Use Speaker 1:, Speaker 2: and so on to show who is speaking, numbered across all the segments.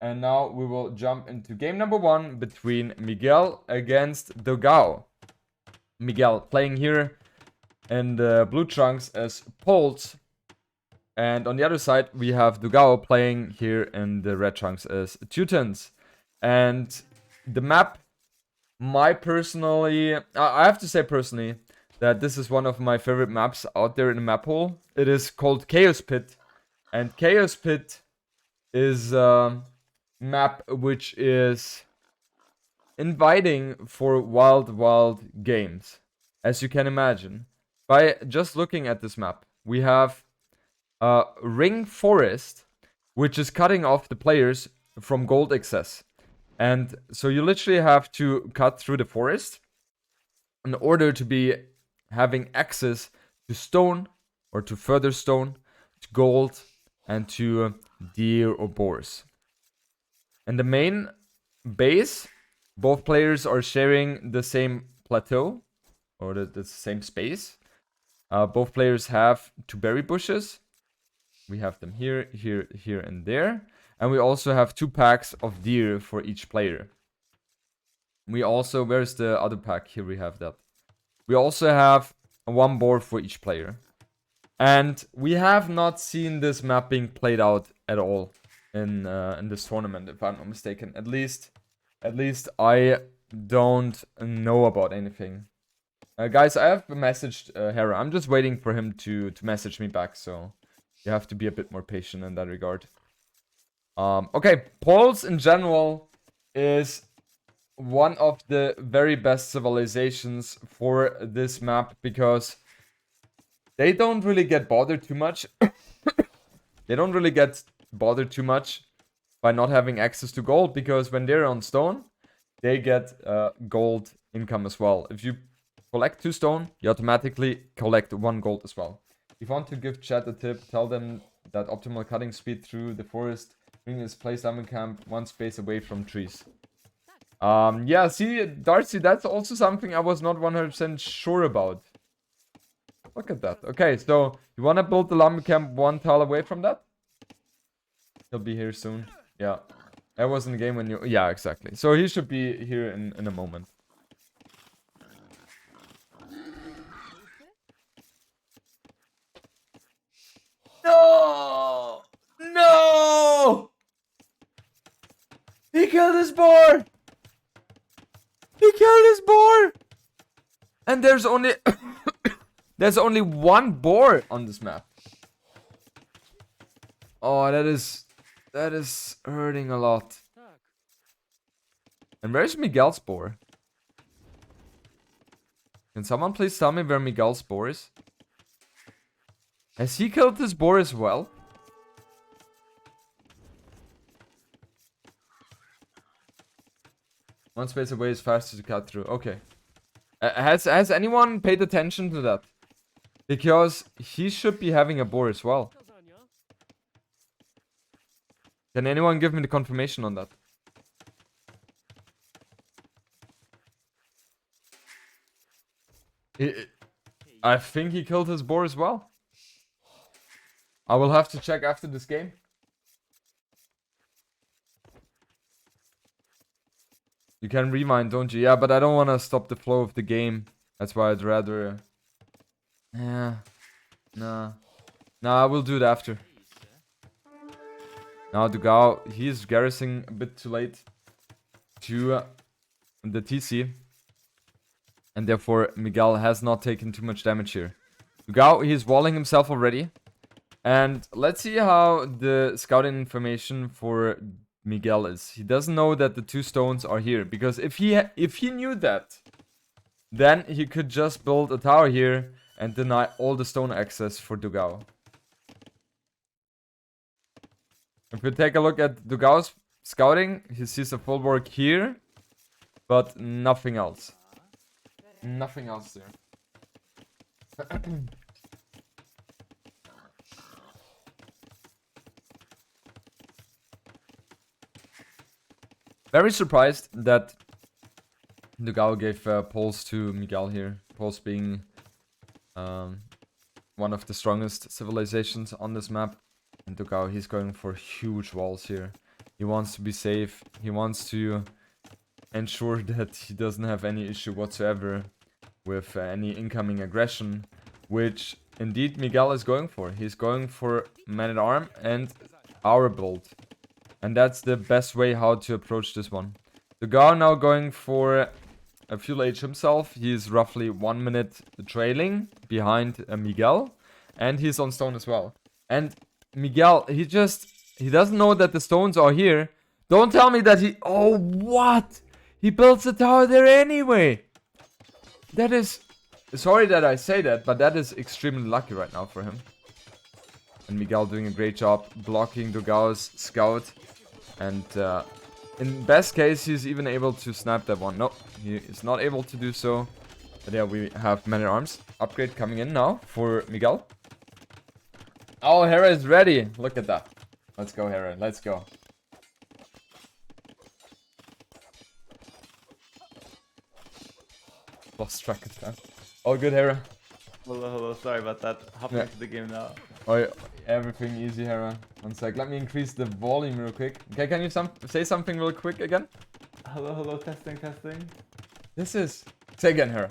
Speaker 1: And now we will jump into game number 1 between Miguel against Dogao. Miguel playing here in the blue trunks as Poles. And on the other side, we have Dogao playing here in the red trunks as Teutons. And the map, I have to say personally, that this is one of my favorite maps out there in the map hole. It is called Chaos Pit. And Chaos Pit is a map which is inviting for wild games, as you can imagine. By just looking at this map, we have a ring forest, which is cutting off the players from gold access. And so you literally have to cut through the forest in order to be having access to stone, or to further stone, to gold, and to deer or boars. And the main base, both players are sharing the same plateau, or the same space. Both players have 2 berry bushes. We have them here, here, here, and there. And we also have 2 packs of deer for each player. We also, where's the other pack? Here we have that. We also have 1 boar for each player. And we have not seen this map being played out at all in this tournament, if I'm not mistaken. At least I don't know about anything. Guys, I have messaged Hera. I'm just waiting for him to message me back, so you have to be a bit more patient in that regard. Okay, Poles in general is one of the very best civilizations for this map, because they don't really get bothered too much. They don't really get bothered too much by not having access to gold, because when they're on stone, they get gold income as well. If you collect 2 stone, you automatically collect 1 gold as well. If you want to give chat a tip, tell them that optimal cutting speed through the forest ring is place diamond camp 1 space away from trees. Yeah, see, Darcy, that's also something I was not 100% sure about. Look at that. Okay, so you want to build the lumber camp 1 tile away from that? He'll be here soon. Yeah. That was in the game when you... Yeah, exactly. So he should be here in a moment. No! No! He killed his boar! He killed his boar! And there's only... there's only 1 boar on this map. Oh, that is hurting a lot. And where's Miguel's boar? Can someone please tell me where Miguel's boar is? Has he killed this boar as well? One space away is faster to cut through. Okay. Has anyone paid attention to that? Because he should be having a boar as well. Can anyone give me the confirmation on that? I think he killed his boar as well. I will have to check after this game. You can rewind, don't you? Yeah, but I don't want to stop the flow of the game. That's why I'd rather... Yeah. Nah, I will do it after. Now Dogao, he is garrisoning a bit too late to the TC. And therefore Miguel has not taken too much damage here. Dogao, he's walling himself already. And let's see how the scouting information for Miguel is. He doesn't know that the 2 stones are here. Because if he knew that, then he could just build a tower here and deny all the stone access for Dogao. If we take a look at Dogao's scouting, he sees a full work here, but nothing else. Nothing else there. Very surprised that Dogao gave Pulse to Miguel here. Pulse being one of the strongest civilizations on this map. And Dogao, he's going for huge walls here. He wants to be safe. He wants to ensure that he doesn't have any issue whatsoever with any incoming aggression, which indeed Miguel is going for. He's going for man-at-arm and our build. And that's the best way how to approach this one. Dogao now going for a Fuel H himself. He's roughly 1 minute trailing behind Miguel. And he's on stone as well. And Miguel, he doesn't know that the stones are here. Don't tell me that he... Oh, what? He builds a tower there anyway. That is... Sorry that I say that, but that is extremely lucky right now for him. And Miguel doing a great job blocking Dogao's scout. And in best case, he's even able to snap that one. No, he is not able to do so. But yeah, we have man-at-arms upgrade coming in now for Miguel. Oh, Hera is ready. Look at that. Let's go, Hera. Let's go. Lost track of time. All good, Hera.
Speaker 2: Hello. Sorry about that. Hopping into the game now.
Speaker 1: Oh, yeah. Everything easy, Hera. One sec. Let me increase the volume real quick. Okay, can you say something real quick again?
Speaker 2: Hello. Testing.
Speaker 1: This is... Say again, Hera.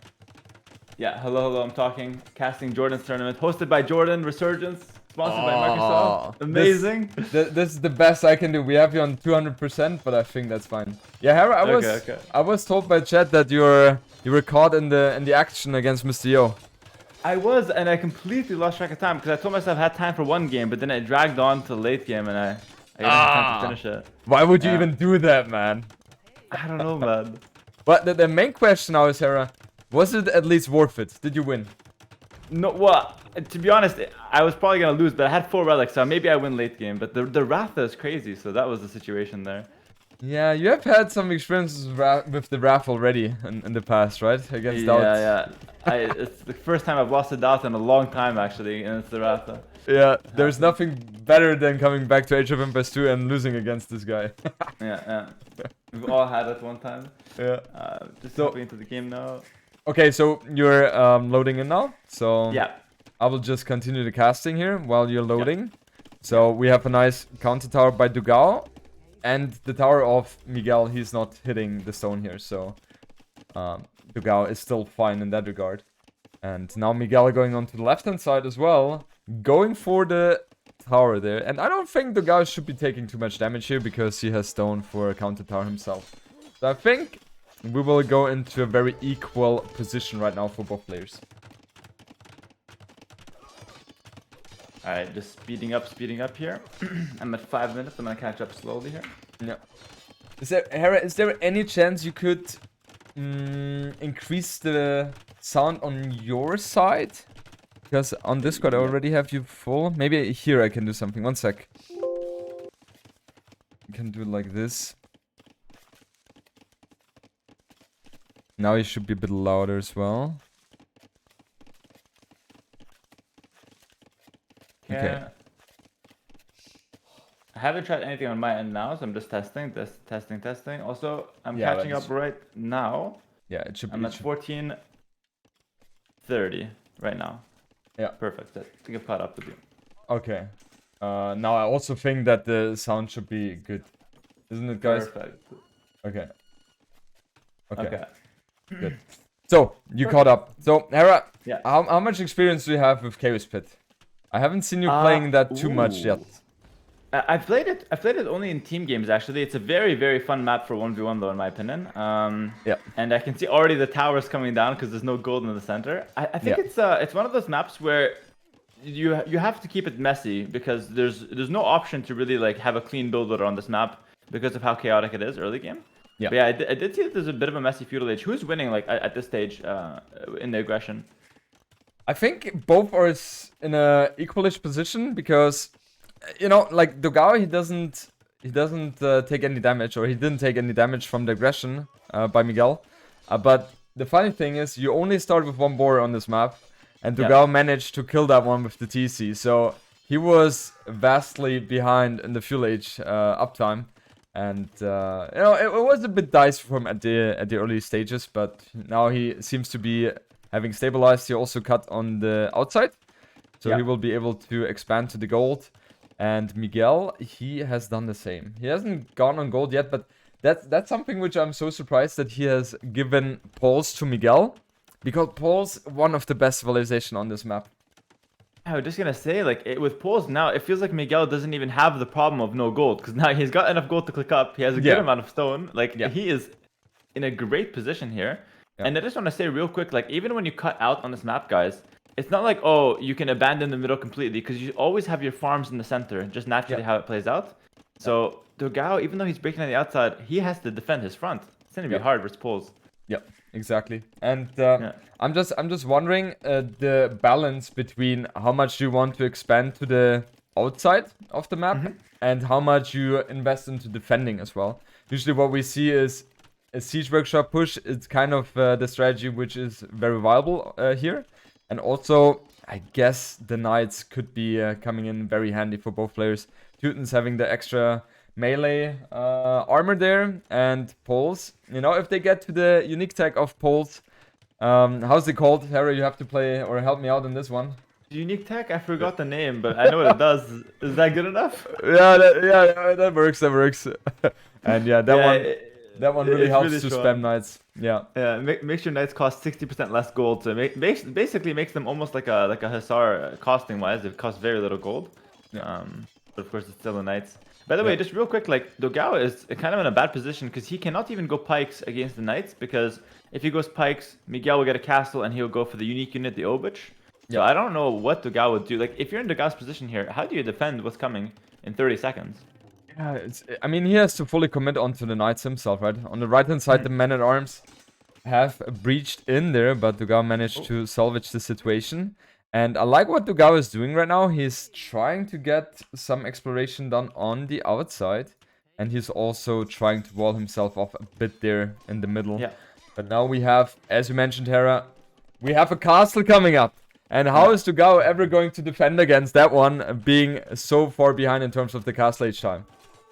Speaker 2: Yeah, hello. I'm talking. Casting Jordan's tournament. Hosted by Jordan, Resurgence. Sponsored by Microsoft. Amazing.
Speaker 1: This is the best I can do. We have you on 200%, but I think that's fine. Yeah, Hera, I was told by chat that you were caught in the action against Mr. Yo.
Speaker 2: I was, and I completely lost track of time because I told myself I had time for one game, but then it dragged on to the late game, and I didn't have time to finish it.
Speaker 1: Why would you even do that, man?
Speaker 2: I don't know, man.
Speaker 1: But the main question now is, Hera, was it at least worth it? Did you win?
Speaker 2: No, well, to be honest, I was probably gonna lose, but I had 4 relics, so maybe I win late game. But the Ratha is crazy, so that was the situation there.
Speaker 1: Yeah, you have had some experiences with the Wrath already in the past, right? Against Doubt.
Speaker 2: Yeah. It's the first time I've lost a Doubt in a long time, actually, and it's the Ratha.
Speaker 1: Yeah, there's nothing better than coming back to Age of Empires 2 and losing against this guy.
Speaker 2: yeah. We've all had it one time.
Speaker 1: Yeah.
Speaker 2: Just hopping into the game now.
Speaker 1: Okay, so you're loading in now. So
Speaker 2: yeah,
Speaker 1: I will just continue the casting here while you're loading. Yeah. So we have a nice counter tower by Dogao. And the tower of Miguel, he's not hitting the stone here, so Dogao is still fine in that regard. And now Miguel going on to the left-hand side as well, going for the tower there. And I don't think Dogao should be taking too much damage here, because he has stone for a counter tower himself. So I think we will go into a very equal position right now for both players.
Speaker 2: Alright, just speeding up here. I'm at 5 minutes, I'm gonna catch up slowly here.
Speaker 1: Yeah. Hera, is there any chance you could increase the sound on your side? Because on Discord I already have you full. Maybe here I can do something. One sec. You can do it like this. Now you should be a bit louder as well. Okay.
Speaker 2: I haven't tried anything on my end now, so I'm just testing. Testing. Also, I'm catching up right now.
Speaker 1: Yeah, it should be.
Speaker 2: I'm at 14:30 right now.
Speaker 1: Yeah.
Speaker 2: Perfect. I think I've caught up with you.
Speaker 1: Okay. Now I also think that the sound should be good. Isn't it, guys?
Speaker 2: Perfect.
Speaker 1: Okay. Good. So, you caught up. So, Hera,
Speaker 2: yeah.
Speaker 1: How much experience do you have with Chaos Pit? I haven't seen you playing that too much yet.
Speaker 2: I've played it only in team games, actually. It's a very, very fun map for 1v1, though, in my opinion. Yeah. And I can see already the towers coming down because there's no gold in the center. I think it's one of those maps where you have to keep it messy because there's no option to really like have a clean builder on this map because of how chaotic it is early game. Yeah. But yeah, I did see that there's a bit of a messy feudal age. Who's winning like at this stage in the aggression?
Speaker 1: I think both are in a equalish position because, you know, like Dogao, he doesn't take any damage, or he didn't take any damage from the aggression by Miguel. But the funny thing is, you only start with one boar on this map, and Dogao managed to kill that one with the TC. So he was vastly behind in the fuel age uptime, and you know, it was a bit dicey for him at the early stages. But now he seems to be having stabilized. He also cut on the outside, so he will be able to expand to the gold. And Miguel, he has done the same. He hasn't gone on gold yet, but that's something which I'm so surprised that he has given Pulse to Miguel. Because Pulse, one of the best civilization on this map.
Speaker 2: I was just gonna say, like, with Poles now, it feels like Miguel doesn't even have the problem of no gold, because now he's got enough gold to click up. He has a good amount of stone. Like, he is in a great position here. And I just want to say real quick, like, even when you cut out on this map, guys, it's not like, oh, you can abandon the middle completely, because you always have your farms in the center, just naturally how it plays out. So Dogao, even though he's breaking on the outside, he has to defend his front. It's gonna be hard versus Poles.
Speaker 1: Yep, exactly. And I'm just wondering the balance between how much you want to expand to the outside of the map and how much you invest into defending as well. Usually what we see is a siege workshop push. It's kind of the strategy which is very viable here. And also, I guess the knights could be coming in very handy for both players. Teuton's having the extra melee armor there, and Poles. You know, if they get to the unique tag of Poles, how's it called? Hera, you have to play or help me out in this one.
Speaker 2: Unique tag? I forgot the name, but I know what it does. Is that good enough?
Speaker 1: Yeah, that works. That works. And yeah, that one really helps really to spam knights. Yeah.
Speaker 2: Yeah. Makes your knights cost 60% less gold. So basically makes them almost like a Hussar costing wise. It costs very little gold. But of course, it's still the knights. By the way, just real quick, like, Dogao is kind of in a bad position because he cannot even go pikes against the knights, because if he goes pikes, Miguel will get a castle and he'll go for the unique unit, the Obich. So I don't know what Dogao would do. Like, if you're in Dogao's position here, how do you defend what's coming in 30 seconds?
Speaker 1: Yeah, I mean, he has to fully commit onto the knights himself, right? On the right-hand side, the men-at-arms have breached in there, but Dogao managed to salvage the situation. And I like what Dogao is doing right now. He's trying to get some exploration done on the outside. And he's also trying to wall himself off a bit there in the middle. Yeah. But now we have, as you mentioned, Hera, we have a castle coming up. And how is Dogao ever going to defend against that one, being so far behind in terms of the castle age time?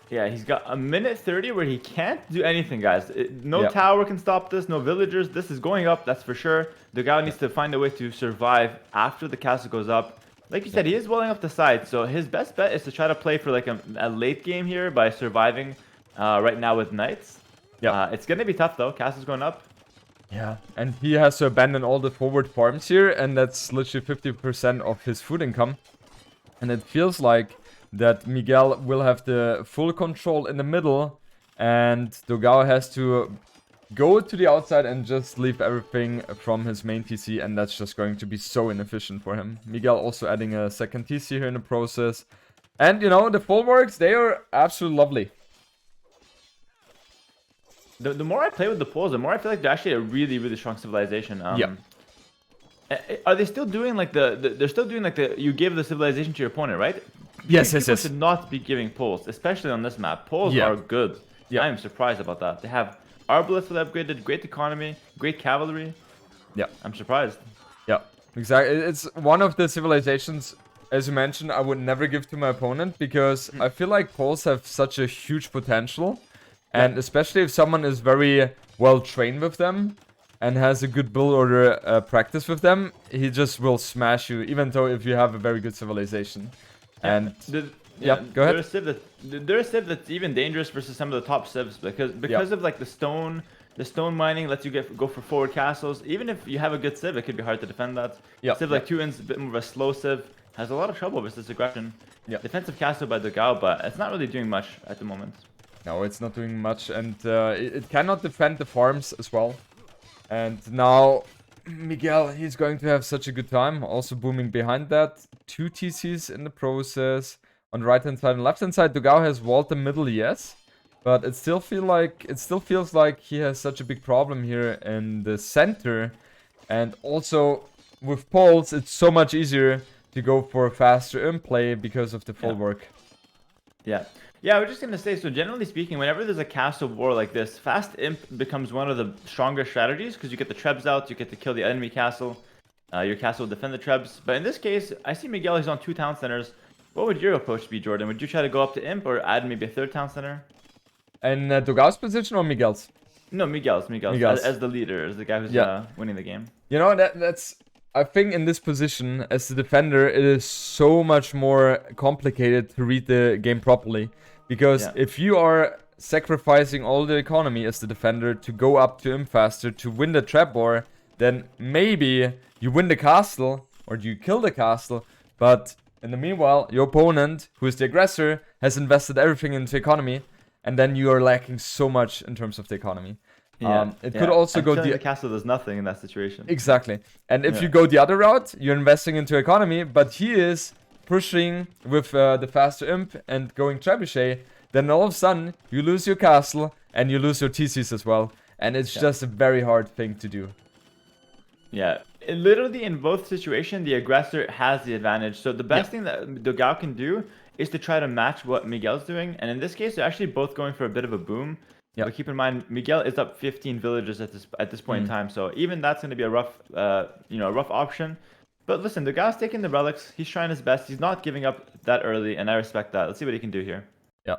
Speaker 2: Yeah, he's got a minute 30 where he can't do anything, guys. No tower can stop this, no villagers. This is going up, that's for sure. Dogao needs to find a way to survive after the castle goes up. Like you said, he is welling up the side, so his best bet is to try to play for like a late game here by surviving right now with knights. Yeah, it's going to be tough though. Castle's going up.
Speaker 1: Yeah, and he has to abandon all the forward farms here, and that's literally 50% of his food income. And it feels like that Miguel will have the full control in the middle, and Dogao has to go to the outside and just leave everything from his main TC, and that's just going to be so inefficient for him. Miguel also adding a second TC here in the process. And, you know, the fullworks, they are absolutely lovely.
Speaker 2: The more I play with the Poles, the more I feel like they're actually a really, really strong civilization. Are they still doing like they're still doing like you give the civilization to your opponent, right?
Speaker 1: Yes.
Speaker 2: People should not be giving Poles, especially on this map. Poles are good. I am surprised about that. They have Arbalest for the upgraded, great economy, great cavalry. Yeah, I'm surprised.
Speaker 1: Yeah, exactly. It's one of the civilizations, as you mentioned, I would never give to my opponent, because I feel like Poles have such a huge potential. And especially if someone is very well trained with them and has a good build order practice with them, he just will smash you, even though if you have a very good civilization. And go ahead.
Speaker 2: They're a civ that's even dangerous versus some of the top civs because of like the stone mining lets you go for forward castles. Even if you have a good civ, it could be hard to defend that. Civ like Teuton's a bit more of a slow civ, has a lot of trouble with this aggression. Defensive castle by Dogao, but it's not really doing much at the moment.
Speaker 1: No, it's not doing much, and it cannot defend the farms as well. And now Miguel, he's going to have such a good time. Also booming behind that. 2 TCs in the process. On the right hand side and left hand side, Dogao has walled the middle, yes. But it still feels like he has such a big problem here in the center. And also with Poles, it's so much easier to go for a faster in-play because of the full work.
Speaker 2: Yeah, I was just going to say, so generally speaking, whenever there's a castle war like this, fast imp becomes one of the stronger strategies, because you get the trebs out, you get to kill the enemy castle, your castle will defend the trebs. But in this case, I see Miguel, he's on 2 town centers. What would your approach be, Jordan? Would you try to go up to imp or add maybe a 3rd town center?
Speaker 1: And Dogao's position or Miguel's?
Speaker 2: No, Miguel's. As the leader, as the guy who's winning the game.
Speaker 1: You know, that's I think in this position, as the defender, it is so much more complicated to read the game properly. Because if you are sacrificing all the economy as the defender to go up to him faster to win the trap war, then maybe you win the castle or you kill the castle, but in the meanwhile, your opponent, who is the aggressor, has invested everything into economy, and then you are lacking so much in terms of the economy. It could also go
Speaker 2: the castle does nothing in that situation.
Speaker 1: Exactly. And if you go the other route, you're investing into economy, but he is pushing with the faster imp and going trebuchet, then all of a sudden you lose your castle and you lose your TCs as well. And it's just a very hard thing to do.
Speaker 2: Yeah, literally in both situations, the aggressor has the advantage. So the best thing that Dogao can do is to try to match what Miguel's doing. And in this case, they're actually both going for a bit of a boom. But keep in mind, Miguel is up 15 villagers at this point in time. So even that's going to be a rough, rough option. But listen, the guy's taking the relics. He's trying his best. He's not giving up that early, and I respect that. Let's see what he can do here.
Speaker 1: Yeah.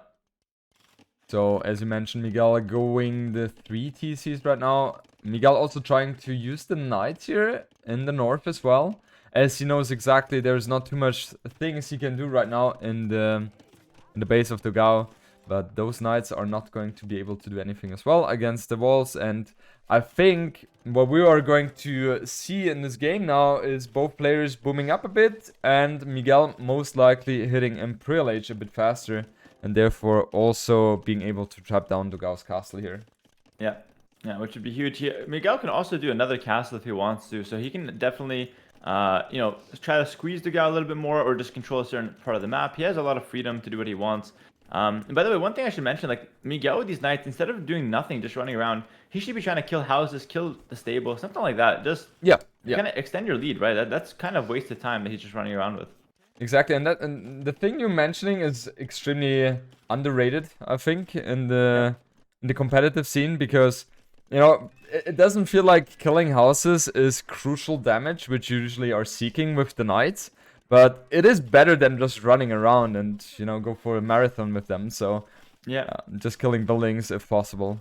Speaker 1: So as you mentioned, Miguel going the 3 TCs right now. Miguel also trying to use the knights here in the north as well, as he knows exactly there's not too much things he can do right now in the base of Dogao. But those knights are not going to be able to do anything as well against the walls. And I think what we are going to see in this game now is both players booming up a bit. And Miguel most likely hitting Imperial Age a bit faster. And therefore also being able to trap down Dogao's castle here.
Speaker 2: Yeah, which would be huge here. Miguel can also do another castle if he wants to. So he can definitely, try to squeeze Dogao a little bit more or just control a certain part of the map. He has a lot of freedom to do what he wants. And by the way, one thing I should mention, like Miguel with these knights, instead of doing nothing, just running around, he should be trying to kill houses, kill the stable, something like that. Just kind of extend your lead, right? That's kind of wasted time that he's just running around with.
Speaker 1: Exactly, and the thing you're mentioning is extremely underrated, I think, in the competitive scene, because it doesn't feel like killing houses is crucial damage, which you usually are seeking with the knights. But it is better than just running around and, go for a marathon with them. So, just killing buildings if possible.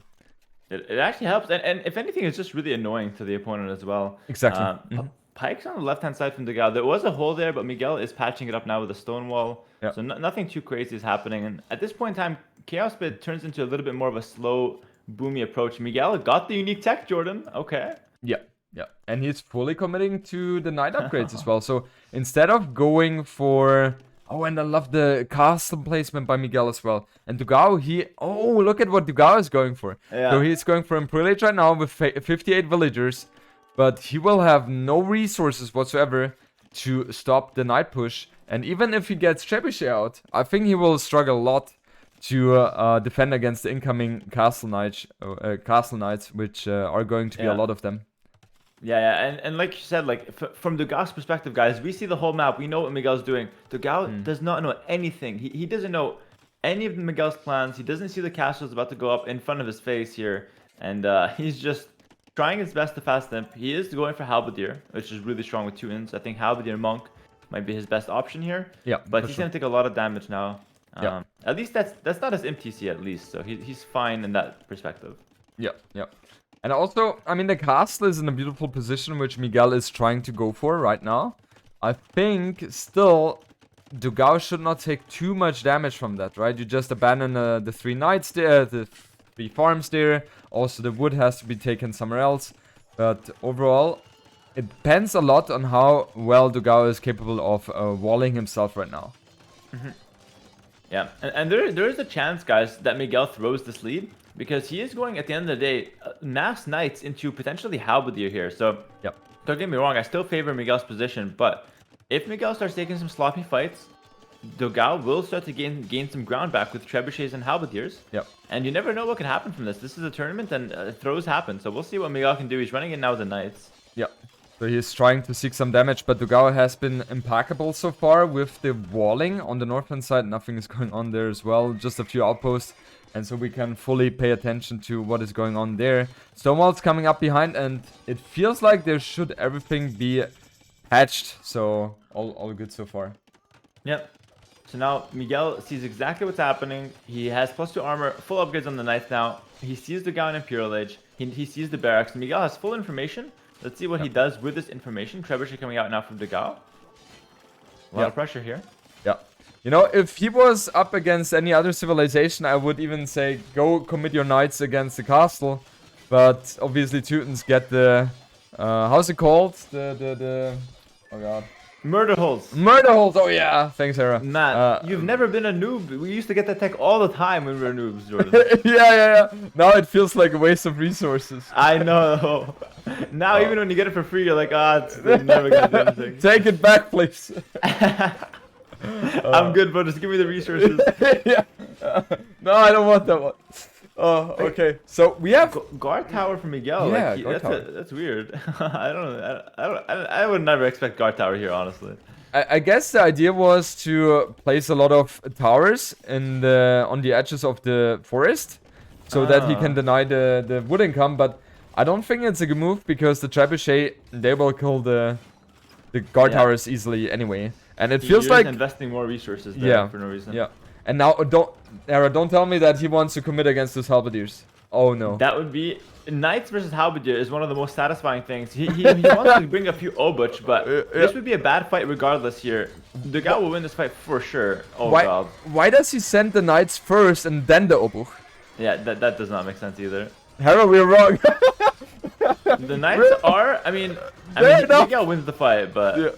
Speaker 2: It actually helps. And if anything, it's just really annoying to the opponent as well.
Speaker 1: Exactly.
Speaker 2: Pike's on the left-hand side from Dogao. There was a hole there, but Miguel is patching it up now with a stone wall.
Speaker 1: Yeah.
Speaker 2: So nothing too crazy is happening. And at this point in time, Chaos Bit turns into a little bit more of a slow, boomy approach. Miguel got the unique tech, Jordan. Okay.
Speaker 1: Yeah. And he's fully committing to the knight upgrades as well. So instead of going for... Oh, and I love the castle placement by Miguel as well. And Dogao, look at what Dogao is going for.
Speaker 2: Yeah.
Speaker 1: So he's going for Imperial Age right now with 58 villagers. But he will have no resources whatsoever to stop the knight push. And even if he gets Trebuchet out, I think he will struggle a lot to defend against the incoming castle knights, which are going to be a lot of them.
Speaker 2: Yeah, and like you said, from Dogao's perspective, guys, we see the whole map. We know what Miguel's doing. Dogao does not know anything. He doesn't know any of Miguel's plans. He doesn't see the castles about to go up in front of his face here. And he's just trying his best to fast imp. He is going for Halberdier, which is really strong with 2 ins. I think Halberdier Monk might be his best option here.
Speaker 1: Yeah,
Speaker 2: but he's going to take a lot of damage now. At least that's not his imp TC at least. So he's fine in that perspective.
Speaker 1: Yeah. And also, I mean, the castle is in a beautiful position, which Miguel is trying to go for right now. I think still, Dogao should not take too much damage from that, right? You just abandon the 3 knights there, the 3 farms there. Also, the wood has to be taken somewhere else. But overall, it depends a lot on how well Dogao is capable of walling himself right now.
Speaker 2: Yeah, and there is a chance, guys, that Miguel throws this lead. Because he is going, at the end of the day, mass knights into potentially Halberdier here. So, don't get me wrong, I still favor Miguel's position. But if Miguel starts taking some sloppy fights, Dogao will start to gain some ground back with trebuchets and halberdiers. And you never know what can happen from this. This is a tournament and throws happen. So we'll see what Miguel can do. He's running in now with the knights.
Speaker 1: So he's trying to seek some damage, but Dogao has been impeccable so far with the walling on the northern side. Nothing is going on there as well. Just a few outposts. And so we can fully pay attention to what is going on there. Stonewall's coming up behind, and it feels like there should everything be patched. So all good so far.
Speaker 2: So now Miguel sees exactly what's happening. He has +2 armor, full upgrades on the knights now. He sees the Dogao in Imperial Age. He sees the barracks. Miguel has full information. Let's see what he does with this information. Trebuchet coming out now from Dogao. A lot of pressure here.
Speaker 1: Yeah. You know, if he was up against any other civilization, I would even say go commit your knights against the castle. But obviously Teutons get the how's it called? The oh god.
Speaker 2: Murder holes.
Speaker 1: Murder holes. Oh yeah. Thanks, Hera.
Speaker 2: Man, you've never been a noob. We used to get that tech all the time when we were noobs, Jordan.
Speaker 1: yeah. Now it feels like a waste of resources.
Speaker 2: I know. Now even when you get it for free, you're like, it's never gonna do anything.
Speaker 1: Take it back, please.
Speaker 2: I'm good, bro. Just give me the resources.
Speaker 1: yeah. No, I don't want that one. Oh, okay. So we have
Speaker 2: guard tower from Miguel.
Speaker 1: Yeah,
Speaker 2: like,
Speaker 1: guard
Speaker 2: that's weird. I would never expect guard tower here, honestly.
Speaker 1: I guess the idea was to place a lot of towers on the edges of the forest, so that he can deny the wood income. But I don't think it's a good move because the trebuchet, they will kill the guard towers easily anyway. And it feels like
Speaker 2: investing more resources there for no reason.
Speaker 1: Yeah. And now don't tell me that he wants to commit against those halberdiers. Oh no.
Speaker 2: That would be Knights versus Halberdier is one of the most satisfying things. He wants to bring a few Obuch, but this would be a bad fight regardless here. Dogao will win this fight for sure. Oh god.
Speaker 1: Why does he send the Knights first and then the Obuch?
Speaker 2: Yeah, that does not make sense either.
Speaker 1: Hera, we're wrong.
Speaker 2: The Knights are, I mean Miguel wins the fight, but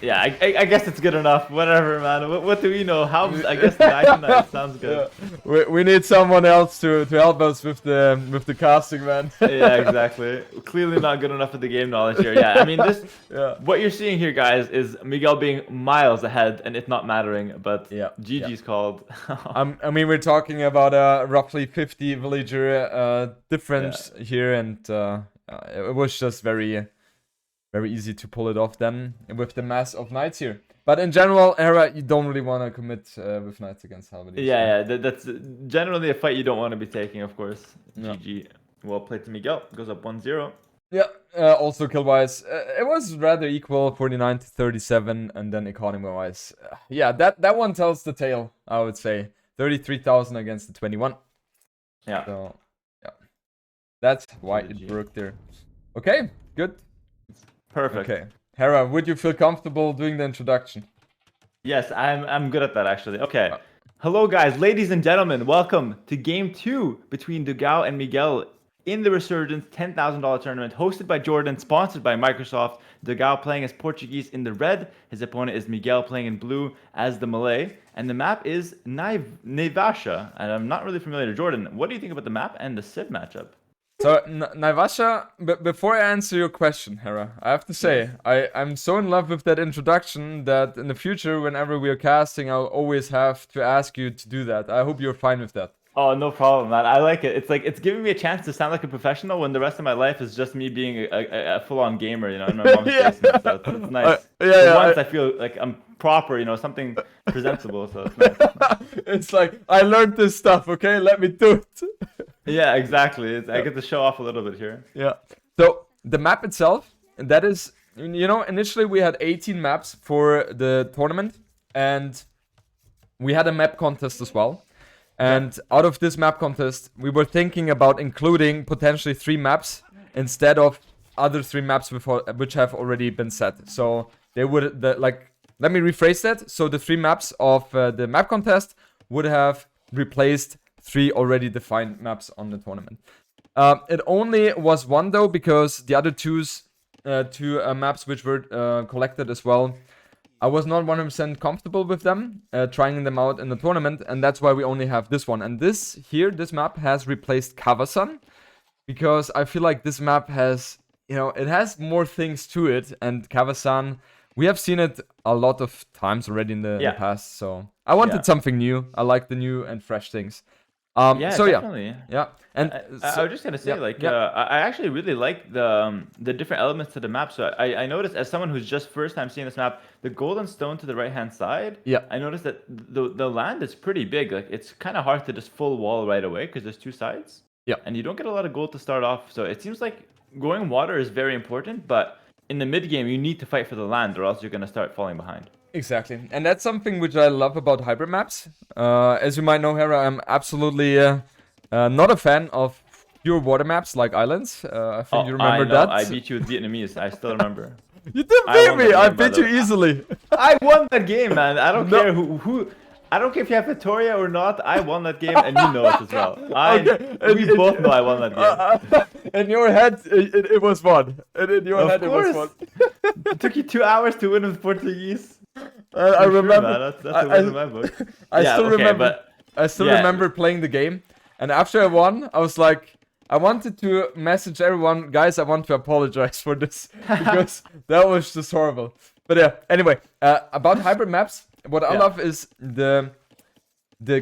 Speaker 2: yeah, I guess it's good enough. Whatever, man. What do we know? I guess the Knight sounds good.
Speaker 1: Yeah. We need someone else to help us with the casting, man.
Speaker 2: Yeah, exactly. Clearly not good enough with the game knowledge here. Yeah, I mean what you're seeing here, guys, is Miguel being miles ahead and it not mattering. But GG's called.
Speaker 1: I mean, we're talking about a roughly 50 villager difference here, and it was just very easy to pull it off then with the mass of knights here. But in general, Hera, you don't really want to commit with knights against Halberdiers.
Speaker 2: Yeah, that's generally a fight you don't want to be taking, of course. GG. Well played to Miguel. Goes up 1-0.
Speaker 1: Yeah, also kill-wise, it was rather equal, 49 to 37, and then economy-wise. Yeah, that one tells the tale, I would say. 33,000 against the 21.
Speaker 2: Yeah.
Speaker 1: So, yeah. That's why it broke there. Okay, good.
Speaker 2: Perfect.
Speaker 1: Okay. Hera, would you feel comfortable doing the introduction?
Speaker 2: Yes, I'm good at that actually. Okay. Hello guys, ladies and gentlemen, welcome to game 2 between Dogao and Miguel in the Resurgence $10,000 tournament hosted by Jordan, sponsored by Microsoft. Dogao playing as Portuguese in the red. His opponent is Miguel playing in blue as the Malay. And the map is Nevasha. And I'm not really familiar. Jordan, what do you think about the map and the Civ matchup?
Speaker 1: So, Naivasha, before I answer your question, Hera, I have to say, I'm so in love with that introduction that in the future, whenever we are casting, I'll always have to ask you to do that. I hope you're fine with that.
Speaker 2: Oh, no problem, man. I like it. It's like, it's giving me a chance to sound like a professional when the rest of my life is just me being a full-on gamer, you know, in my mom's basement. So it's nice. Once I feel like I'm proper, you know, something presentable, so it's nice.
Speaker 1: It's like, I learned this stuff, okay? Let me do it.
Speaker 2: Yeah, exactly. I get to show off a little bit here.
Speaker 1: Yeah. So, the map itself, that is, you know, initially we had 18 maps for the tournament, and we had a map contest as well. And out of this map contest, we were thinking about including potentially 3 maps instead of other 3 maps which have already been set. So they would, let me rephrase that. So the 3 maps of the map contest would have replaced 3 already defined maps on the tournament. It only was 1 though, because the other two maps which were collected as well, I was not 100% comfortable with them, trying them out in the tournament, and that's why we only have this one. And this map has replaced Kavasan, because I feel like this map has, you know, it has more things to it, and Kavasan, we have seen it a lot of times already in the past, so I wanted something new. I like the new and fresh things.
Speaker 2: Definitely.
Speaker 1: Yeah. And
Speaker 2: I was just gonna say, I actually really like the different elements to the map. So I noticed, as someone who's just first time seeing this map, the golden stone to the right hand side.
Speaker 1: Yeah.
Speaker 2: I noticed that the land is pretty big. Like, it's kind of hard to just full wall right away because there's 2 sides.
Speaker 1: Yeah.
Speaker 2: And you don't get a lot of gold to start off. So it seems like going water is very important, but in the mid game you need to fight for the land, or else you're gonna start falling behind.
Speaker 1: Exactly, and that's something which I love about hybrid maps. As you might know, Hera, I'm absolutely not a fan of pure water maps like islands. I think you
Speaker 2: I
Speaker 1: remember
Speaker 2: know.
Speaker 1: that.
Speaker 2: I beat you with Vietnamese. I still remember.
Speaker 1: You didn't
Speaker 2: I
Speaker 1: beat
Speaker 2: won
Speaker 1: me.
Speaker 2: that
Speaker 1: I
Speaker 2: game, by
Speaker 1: beat
Speaker 2: the
Speaker 1: you
Speaker 2: way.
Speaker 1: easily.
Speaker 2: I won that game, man. I don't
Speaker 1: No.
Speaker 2: care who. I don't care if you have Victoria or not. I won that game, and you know it as well. We both know I won that game.
Speaker 1: In your head, it was fun. In your head,
Speaker 2: Of
Speaker 1: it was
Speaker 2: course.
Speaker 1: fun.
Speaker 2: It took you 2 hours to win with Portuguese.
Speaker 1: I
Speaker 2: For
Speaker 1: remember.
Speaker 2: Sure, man. That's a win in my book.
Speaker 1: I still remember.
Speaker 2: But
Speaker 1: I still
Speaker 2: yeah.
Speaker 1: remember playing the game, and after I won, I was like, I wanted to message everyone, guys. I want to apologize for this because that was just horrible. But yeah, anyway, about hybrid maps, what I love is the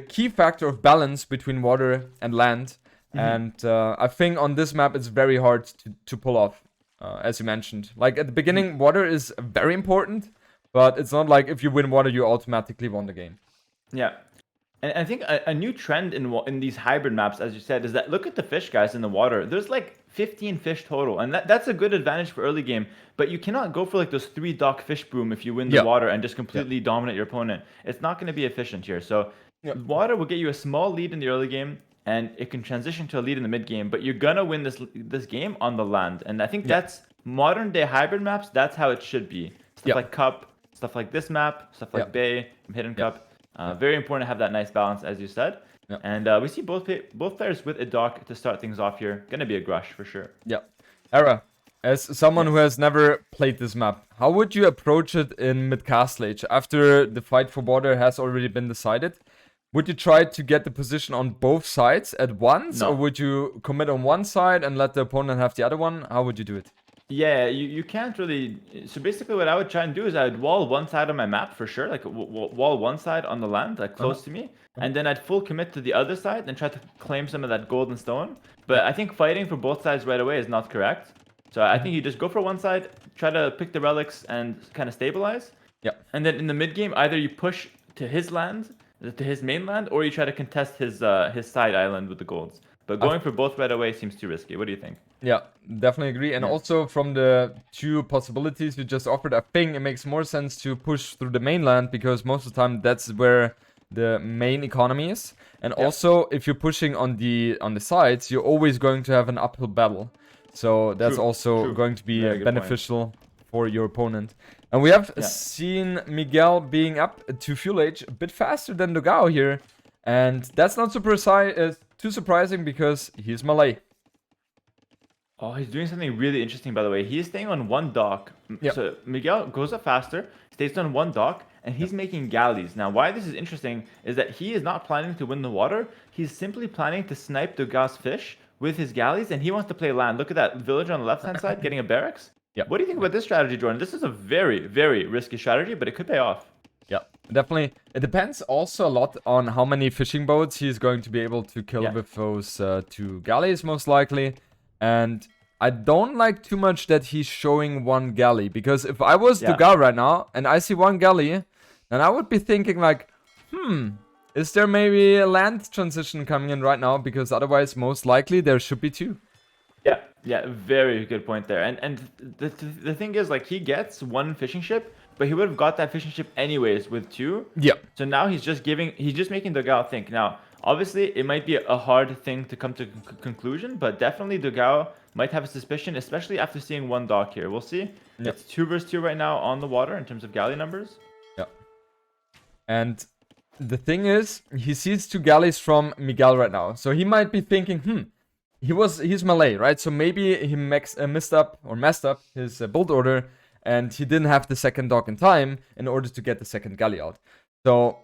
Speaker 1: key factor of balance between water and land, and I think on this map it's very hard to pull off, as you mentioned. Like at the beginning, water is very important, but it's not like if you win water, you automatically won the game.
Speaker 2: Yeah. And I think a new trend in these hybrid maps, as you said, is that look at the fish, guys, in the water. There's like 15 fish total, and that's a good advantage for early game. But you cannot go for like those 3 dock fish boom if you win the water and just completely dominate your opponent. It's not going to be efficient here. So water will get you a small lead in the early game, and it can transition to a lead in the mid game. But you're gonna win this game on the land, and I think that's modern day hybrid maps. That's how it should be. Stuff like Cup, stuff like this map, stuff like Bay, Hidden Cup. Very important to have that nice balance, as you said. And we see both players with a dock to start things off here. Gonna be a Grush for sure.
Speaker 1: Hera, as someone who has never played this map, how would you approach it in mid-castle age after the fight for water has already been decided? Would you try to get the position on both sides at once, or would you commit on one side and let the opponent have the other one? How would you do it?
Speaker 2: Yeah, you can't really. So basically, what I would try and do is I would wall one side of my map for sure, like wall one side on the land, like close to me, and then I'd full commit to the other side and try to claim some of that golden stone. But I think fighting for both sides right away is not correct. So I think you just go for one side, try to pick the relics and kind of stabilize. And then in the mid game, either you push to his land, to his mainland, or you try to contest his side island with the golds. But going for both right away seems too risky. What do you think?
Speaker 1: Yeah, definitely agree. And also from the 2 possibilities you just offered, I think it makes more sense to push through the mainland because most of the time that's where the main economy is. And also if you're pushing on the sides, you're always going to have an uphill battle. So that's also going to be beneficial for your opponent. And we have seen Miguel being up to fuel age a bit faster than Dogao here. And that's not too surprising because he's Malay.
Speaker 2: Oh, he's doing something really interesting, by the way. He's staying on one dock. So Miguel goes up faster, stays on one dock, and he's making galleys. Now, why this is interesting is that he is not planning to win the water. He's simply planning to snipe Dogao's fish with his galleys, and he wants to play land. Look at that villager on the left-hand side getting a barracks. What do you think about this strategy, Jordan? This is a very, very risky strategy, but it could pay off.
Speaker 1: Definitely. It depends also a lot on how many fishing boats he's going to be able to kill with those 2 galleys, most likely. And I don't like too much that he's showing 1 galley, because if I was Dogao right now and I see 1 galley, then I would be thinking like, is there maybe a land transition coming in right now? Because otherwise, most likely there should be 2.
Speaker 2: Yeah, very good point there. And the thing is, like, he gets 1 fishing ship, but he would have got that fishing ship anyways with 2. So now he's just making Dogao think. Now, obviously, it might be a hard thing to come to conclusion, but definitely Dogao might have a suspicion, especially after seeing 1 dock here. We'll see. It's 2 versus 2 right now on the water in terms of galley numbers.
Speaker 1: And the thing is, he sees 2 galleys from Miguel right now. So he might be thinking, he's Malay, right? So maybe he messed up his build order, and he didn't have the second dock in time in order to get the second galley out. So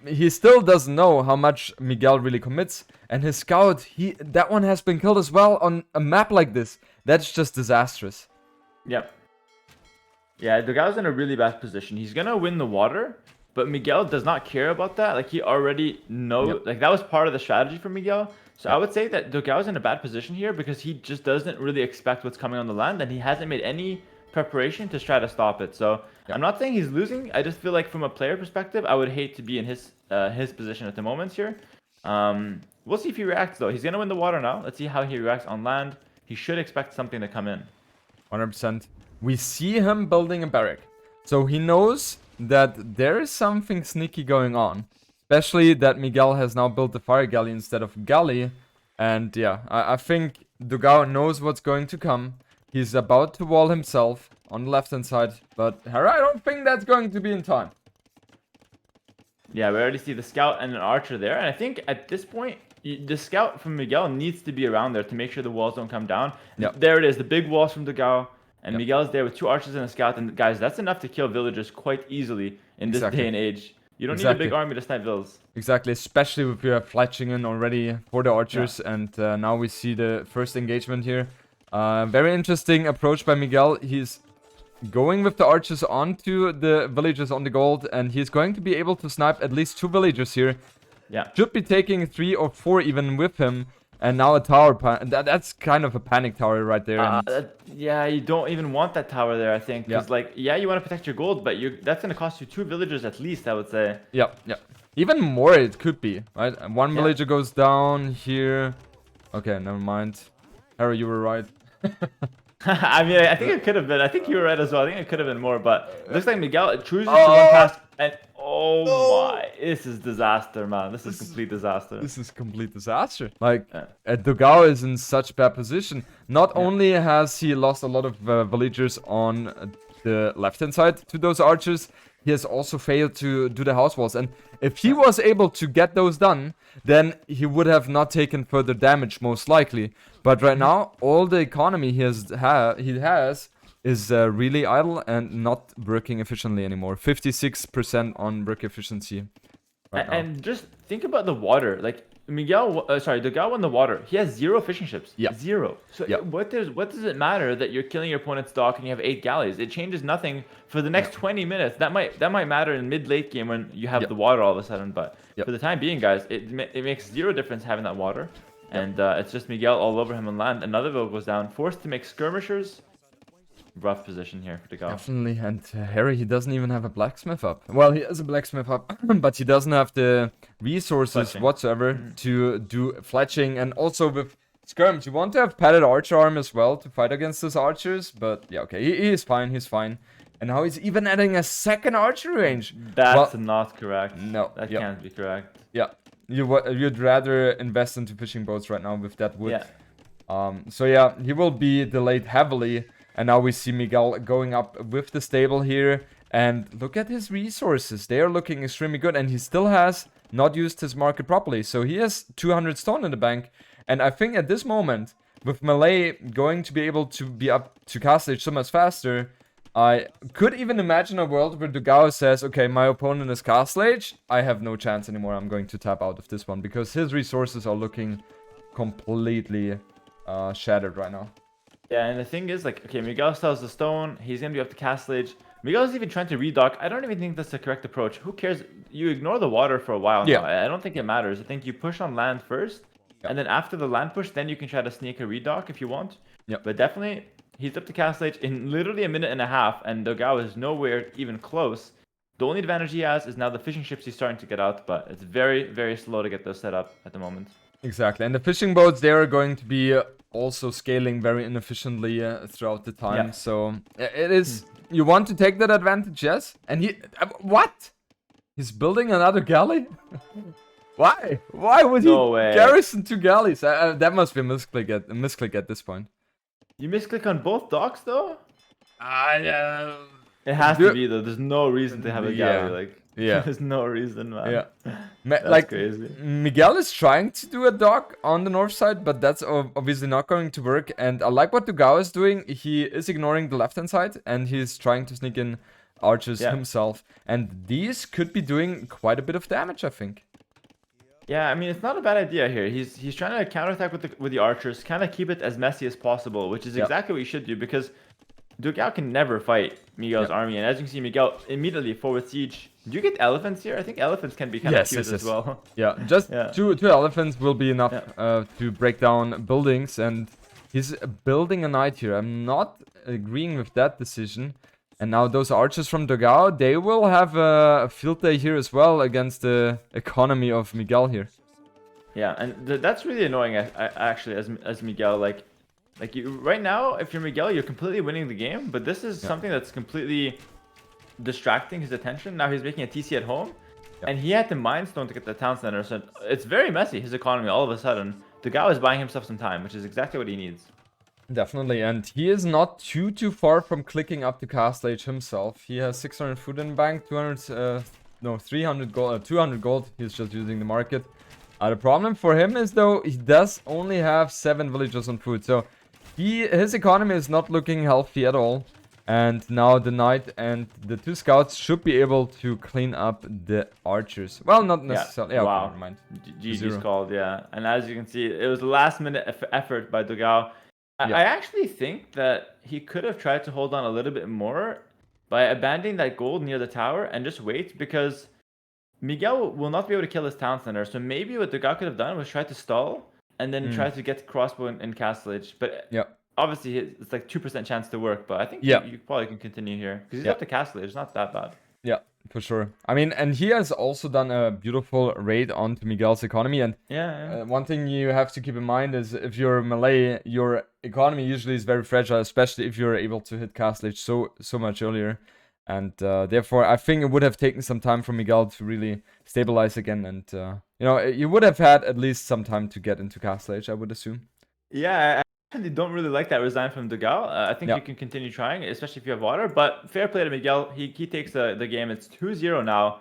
Speaker 1: he still doesn't know how much Miguel really commits, and his scout, that one has been killed as well on a map like this. That's just disastrous.
Speaker 2: Yeah, Dogao's in a really bad position. He's gonna win the water, but Miguel does not care about that. Like, he already knows, like, that was part of the strategy for Miguel. So I would say that Dogao's in a bad position here because he just doesn't really expect what's coming on the land, and he hasn't made any preparation to try to stop it. So I'm not saying he's losing. I just feel like from a player perspective, I would hate to be in his position at the moment here. We'll see if he reacts, though. He's gonna win the water now. Let's see how he reacts on land. He should expect something to come in.
Speaker 1: 100%. We see him building a barrack. So he knows that there is something sneaky going on. Especially that Miguel has now built the fire galley instead of galley. And yeah, I think Dogao knows what's going to come. He's about to wall himself on the left-hand side, but Hera, I don't think that's going to be in time.
Speaker 2: Yeah, we already see the scout and an archer there, and I think at this point, the scout from Miguel needs to be around there to make sure the walls don't come down.
Speaker 1: Yep.
Speaker 2: There it is, the big walls from Dogao, and
Speaker 1: Yep.
Speaker 2: Miguel's there with 2 archers and a scout, and guys, that's enough to kill villagers quite easily in this day and age. You don't need a big army to snipe vills.
Speaker 1: Exactly, especially if you're fletching in already for the archers, and now we see the first engagement here. Very interesting approach by Miguel. He's going with the archers onto the villagers on the gold, and he's going to be able to snipe at least 2 villagers here.
Speaker 2: Yeah.
Speaker 1: Should be taking 3 or 4 even with him. And now a tower, that's kind of a panic tower right there.
Speaker 2: Yeah, you don't even want that tower there, I think. Because, like, yeah, you want to protect your gold, but that's going to cost you 2 villagers at least, I would say.
Speaker 1: Yep. Even more it could be, right? And 1 villager goes down here. Okay, never mind. Harry, you were right.
Speaker 2: I mean, I think it could have been. I think you were right as well. I think it could have been more, but it looks like Miguel chooses to run past, and my, this is disaster, man. This is complete disaster.
Speaker 1: This is complete disaster. Like, Dogao is in such bad position. Not only has he lost a lot of villagers on the left-hand side to those archers, he has also failed to do the house walls. And if he was able to get those done, then he would have not taken further damage, most likely. But right now, all the economy he has is really idle and not working efficiently anymore. 56% on work efficiency.
Speaker 2: And just think about the water. Like Dogao won the water. He has 0 fishing ships.
Speaker 1: Yeah.
Speaker 2: 0. So what does it matter that you're killing your opponent's dock and you have 8 galleys? It changes nothing for the next 20 minutes. That might matter in mid-late game when you have the water all of a sudden. But for the time being, guys, it makes 0 difference having that water. And it's just Miguel all over him on land. Another village goes down, forced to make skirmishers. Rough position here for Dogao.
Speaker 1: Definitely, and Harry, he doesn't even have a blacksmith up. Well, he has a blacksmith up, but he doesn't have the resources whatsoever to do fletching. And also with skirms, you want to have padded archer arm as well to fight against those archers. But yeah, okay, he is fine, he's fine. And now he's even adding a second archery range.
Speaker 2: That's not correct.
Speaker 1: No.
Speaker 2: That can't be correct.
Speaker 1: Yeah, you'd rather invest into fishing boats right now with that wood.
Speaker 2: Yeah.
Speaker 1: So yeah, he will be delayed heavily. And now we see Miguel going up with the stable here. And look at his resources. They are looking extremely good. And he still has not used his market properly. So he has 200 stone in the bank. And I think at this moment, with Melee going to be able to be up to cast stage so much faster, I could even imagine a world where Dogao says, okay, my opponent is cast stage. I have no chance anymore. I'm going to tap out of this one. Because his resources are looking completely shattered right now.
Speaker 2: Yeah, and the thing is, like, okay, Miguel still has the stone. He's going to be up to cast stage. Miguel's even trying to redock. I don't even think that's the correct approach. Who cares? You ignore the water for a while now. I don't think it matters. I think you push on land first. And then after the land push, then you can try to sneak a redock if you want. But definitely, he's up to cast stage in literally a minute and a half. And Dogao is nowhere even close. The only advantage he has is now the fishing ships he's starting to get out. But it's very, very slow to get those set up at the moment.
Speaker 1: Exactly. And the fishing boats, they are going to be also scaling very inefficiently throughout the time. So it is, you want to take that advantage, yes? And he, what? He's building another galley? Why? Why would he garrison 2 galleys? That must be a misclick at this point.
Speaker 2: You misclick on both docks though? It has to be though. There's no reason to have a galley. Like, there's no reason, man. That's
Speaker 1: like
Speaker 2: crazy.
Speaker 1: Miguel is trying to do a dock on the north side, but that's obviously not going to work. And I like what Dogao is doing. He is ignoring the left hand side and he's trying to sneak in archers himself. And these could be doing quite a bit of damage, I think.
Speaker 2: Yeah, I mean, it's not a bad idea here. He's trying to counterattack with the archers, kind of keep it as messy as possible, which is exactly what you should do, because Dogao can never fight Miguel's army. And as you can see, Miguel immediately forward siege. Do you get elephants here? I think elephants can be kind of cute as well.
Speaker 1: Yeah, just two elephants will be enough to break down buildings. And he's building a knight here. I'm not agreeing with that decision. And now those archers from Dogao, they will have a field day here as well against the economy of Miguel here.
Speaker 2: Yeah, and that's really annoying actually as Miguel. Like you right now, if you're Miguel, you're completely winning the game. But this is something that's completely distracting his attention. Now he's making a TC at home, and he had to Mind Stone to get the town center. So it's very messy, his economy, all of a sudden, Dogao is buying himself some time, which is exactly what he needs.
Speaker 1: Definitely, and he is not too far from clicking up to Castle Age himself. He has 600 food in bank, 300 gold, 200 gold. He's just using the market. The problem for him is though he does only have 7 villagers on food, so his economy is not looking healthy at all. And now the knight and the 2 scouts should be able to clean up the archers. Well, not necessarily. Yeah,
Speaker 2: wow.
Speaker 1: Okay, never mind.
Speaker 2: GG's called, yeah. And as you can see, it was a last-minute effort by Dogao. I actually think that he could have tried to hold on a little bit more by abandoning that gold near the tower and just wait, because Miguel will not be able to kill his town center. So maybe what Dogao could have done was try to stall and then try to get crossbow in Castle Age. But obviously, it's like 2% chance to work. But I think you probably can continue here because he's up to Castle Age. It's not that bad.
Speaker 1: Yeah, for sure. I mean, and he has also done a beautiful raid onto Miguel's economy. And one thing you have to keep in mind is if you're Malay, your economy usually is very fragile, especially if you're able to hit Castle Age so much earlier. And therefore, I think it would have taken some time for Miguel to really stabilize again. And, you know, you would have had at least some time to get into Castle Age, I would assume.
Speaker 2: Yeah, I actually don't really like that resign from Dogao. I think you can continue trying, especially if you have water. But fair play to Miguel. He takes the game. It's 2-0 now.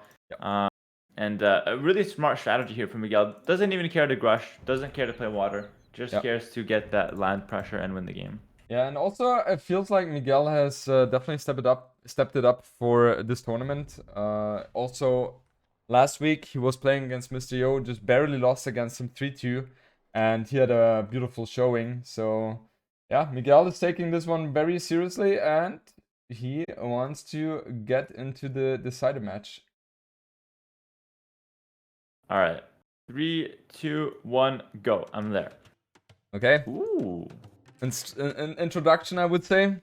Speaker 2: And a really smart strategy here from Miguel. Doesn't even care to grush. Doesn't care to play water. Just cares to get that land pressure and win the game. Yeah,
Speaker 1: and also it feels like Miguel has definitely stepped it up for this tournament. Also, last week he was playing against Mr. Yo, just barely lost against him 3-2. And he had a beautiful showing. So, yeah, Miguel is taking this one very seriously. And he wants to get into the decider match.
Speaker 2: All right. 3, 2, 1, go. I'm there.
Speaker 1: Okay.
Speaker 2: Ooh.
Speaker 1: An introduction, I would say.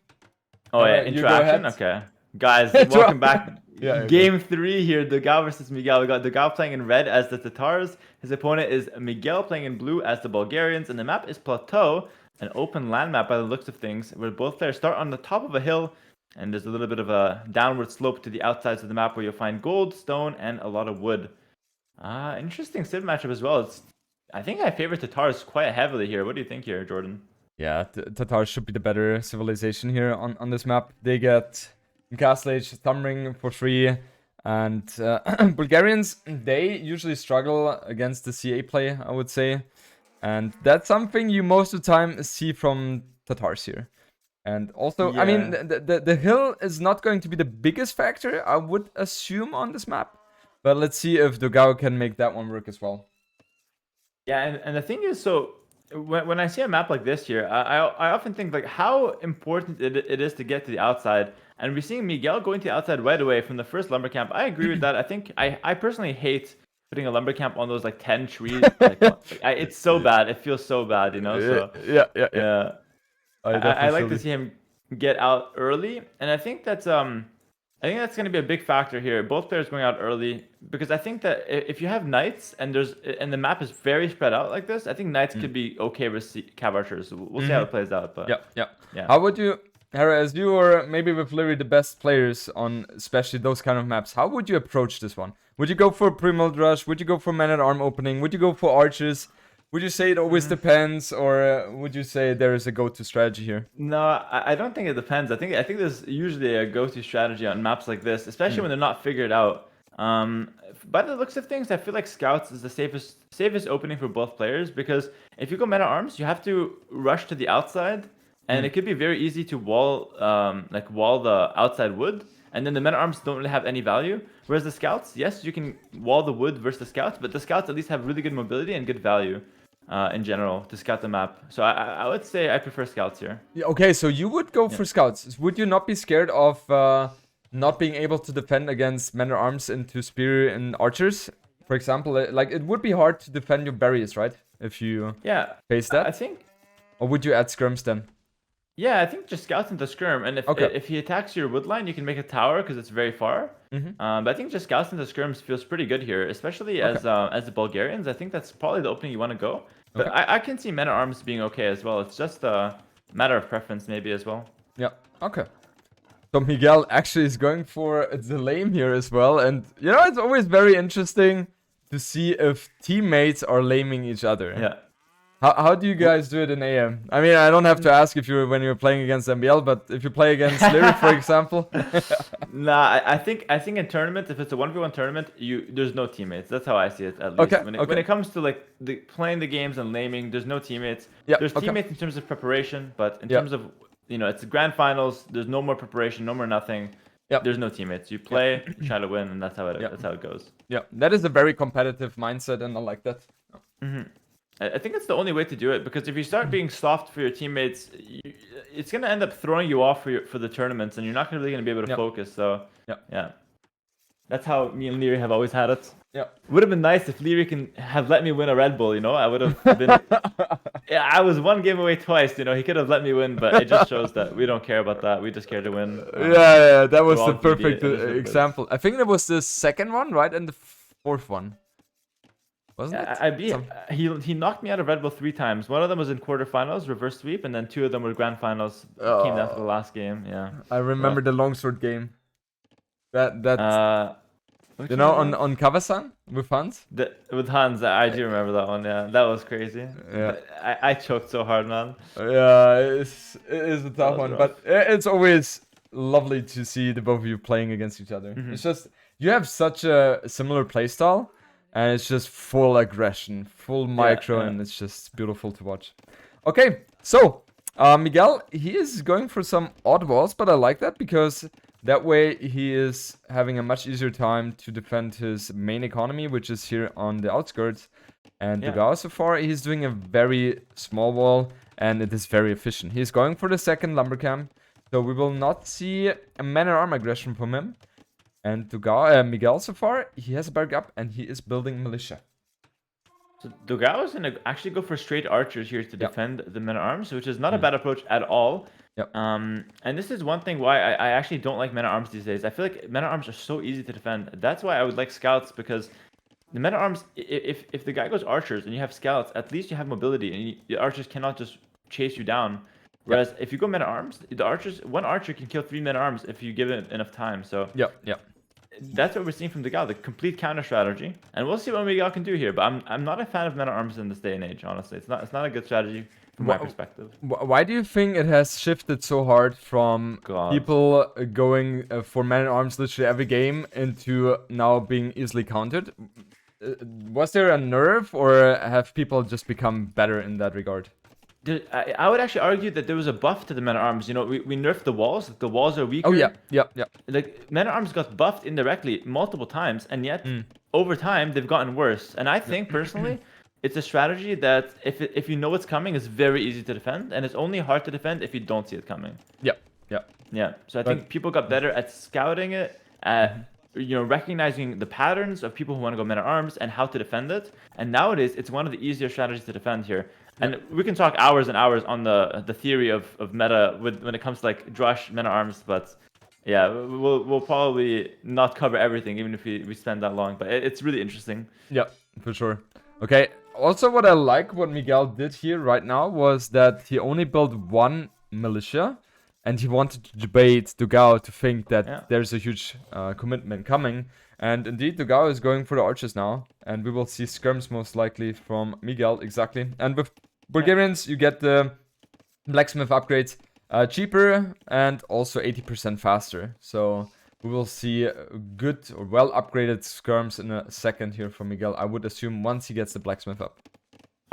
Speaker 2: Oh, yeah. Interaction? Okay. Guys, welcome back. Game 3 here, Dogao versus Miguel. We got Dogao playing in red as the Tatars. His opponent is Miguel playing in blue as the Bulgarians. And the map is Plateau, an open land map by the looks of things, where both players start on the top of a hill. And there's a little bit of a downward slope to the outsides of the map where you'll find gold, stone, and a lot of wood. Interesting civ matchup as well. I think I favor Tatars quite heavily here. What do you think here, Jordan?
Speaker 1: Yeah, Tatars should be the better civilization here on this map. They get Castle Age, Thumb Ring for free, and Bulgarians, they usually struggle against the CA play, I would say, and that's something you most of the time see from Tatars here. And also, I mean, the hill is not going to be the biggest factor, I would assume, on this map, but let's see if Dogao can make that one work as well.
Speaker 2: Yeah, and the thing is, so when I see a map like this here, I often think like how important it is to get to the outside. And we're seeing Miguel going to the outside right away from the first lumber camp. I agree with that. I think I personally hate putting a lumber camp on those like 10 trees. It's so bad. It feels so bad, you know. So
Speaker 1: yeah.
Speaker 2: I like to see him get out early, and I think that's going to be a big factor here. Both players going out early, because I think that if you have knights and the map is very spread out like this, I think knights could be okay with cav archers. We'll see how it plays out. But
Speaker 1: yeah. How would you? Hera, as you are maybe with literally the best players on especially those kind of maps, how would you approach this one? Would you go for pre-mode rush? Would you go for man-at-arm opening? Would you go for archers? Would you say it always depends, or would you say there is a go-to strategy here?
Speaker 2: No, I don't think it depends. I think there's usually a go-to strategy on maps like this, especially when they're not figured out. By the looks of things, I feel like Scouts is the safest opening for both players, because if you go man-at-arms, you have to rush to the outside. And it could be very easy to wall the outside wood, and then the men-at-arms don't really have any value. Whereas the scouts, yes, you can wall the wood versus the scouts, but the scouts at least have really good mobility and good value in general to scout the map. So I would say I prefer scouts here.
Speaker 1: Yeah, okay, so you would go for scouts. Would you not be scared of not being able to defend against men-at-arms into spear and archers? For example, like it would be hard to defend your barriers, right? If you face that.
Speaker 2: I think.
Speaker 1: Or would you add skirms then?
Speaker 2: Yeah, I think just scouts into skirm, and if he attacks your wood line, you can make a tower because it's very far. But I think just scouts into skirms feels pretty good here, especially as the Bulgarians. I think that's probably the opening you want to go. But I can see men-at-arms being okay as well. It's just a matter of preference maybe as well.
Speaker 1: Yeah, okay. So Miguel actually is going for the lame here as well. And, you know, it's always very interesting to see if teammates are laming each other.
Speaker 2: Yeah.
Speaker 1: How do you guys do it in AM? I mean, I don't have to ask if when you're playing against MBL, but if you play against Lyric, for example.
Speaker 2: Nah, I think in tournaments, if it's a 1v1 tournament, there's no teammates. That's how I see it, at least.
Speaker 1: Okay,
Speaker 2: When it comes to like playing the games and laming, there's no teammates.
Speaker 1: Yeah,
Speaker 2: There's
Speaker 1: okay.
Speaker 2: teammates in terms of preparation, but in terms of it's the grand finals. There's no more preparation, no more nothing.
Speaker 1: Yep.
Speaker 2: There's no teammates. You play, you try to win, and that's how it goes.
Speaker 1: Yeah, that is a very competitive mindset, and I like that.
Speaker 2: I think it's the only way to do it, because if you start being soft for your teammates, it's gonna end up throwing you off for the tournaments, and you're not really gonna be able to focus. So yeah, that's how me and Leary have always had it.
Speaker 1: Yeah,
Speaker 2: would have been nice if Leary can have let me win a Red Bull. I would have been. Yeah, I was one game away twice. He could have let me win, but it just shows that we don't care about that. We just care to win.
Speaker 1: Yeah, that was the perfect example. I think that was the second one, right, and the fourth one. Wasn't it?
Speaker 2: He knocked me out of Red Bull 3 times. One of them was in quarterfinals, reverse sweep, and then 2 of them were grand finals. Came down to the last game. Yeah.
Speaker 1: I remember the longsword game. That on Kawasan with Hans.
Speaker 2: With Hans, I do remember that one. Yeah, that was crazy.
Speaker 1: Yeah.
Speaker 2: I choked so hard, man.
Speaker 1: Yeah, it is a tough one, but it's always lovely to see the both of you playing against each other. It's just you have such a similar playstyle. And it's just full aggression, full micro, and it's just beautiful to watch. Okay, so Miguel, he is going for some odd walls, but I like that because that way he is having a much easier time to defend his main economy, which is here on the outskirts. And Dogao, so far, he's doing a very small wall, and it is very efficient. He's going for the second lumber camp, so we will not see a man-at-arm aggression from him. And Miguel, so far, he has a barrack up and he is building militia.
Speaker 2: So Dogao is going to actually go for straight archers here to defend the men-at-arms, which is not a bad approach at all.
Speaker 1: Yep.
Speaker 2: And this is one thing why I actually don't like men-at-arms these days. I feel like men-at-arms are so easy to defend. That's why I would like scouts, because the men-at-arms, if the guy goes archers and you have scouts, at least you have mobility, and the archers cannot just chase you down. Whereas if you go men-at-arms, one archer can kill 3 men-at-arms if you give it enough time. So that's what we're seeing from Dogao, the complete counter strategy. And we'll see what Miguel can do here. But I'm not a fan of men-at-arms in this day and age, honestly. It's not a good strategy from my perspective.
Speaker 1: Why do you think it has shifted so hard from people going for men-at-arms literally every game into now being easily countered? Was there a nerf, or have people just become better in that regard?
Speaker 2: I would actually argue that there was a buff to the men-at-arms. We nerfed the walls. The walls are weaker.
Speaker 1: Oh, yeah.
Speaker 2: Like, men-at-arms got buffed indirectly multiple times, and yet, over time, they've gotten worse. And I think, personally, it's a strategy that, if you know it's coming, is very easy to defend, and it's only hard to defend if you don't see it coming. Yeah. So I think people got better at scouting it, at recognizing the patterns of people who want to go men-at-arms and how to defend it. And nowadays, it's one of the easier strategies to defend here. And we can talk hours and hours on the theory of meta when it comes to like Drush, men-at-arms, but yeah, we'll probably not cover everything even if we spend that long. But it's really interesting. Yeah,
Speaker 1: for sure. Okay. Also, what I like what Miguel did here right now was that he only built 1 militia, and he wanted to debate Dogao to think that there's a huge commitment coming. And indeed, Dogao is going for the archers now, and we will see skirms most likely from Miguel, exactly. And with Bulgarians, you get the blacksmith upgrades cheaper and also 80% faster. So we will see good or well upgraded skirms in a second here from Miguel, I would assume, once he gets the blacksmith up.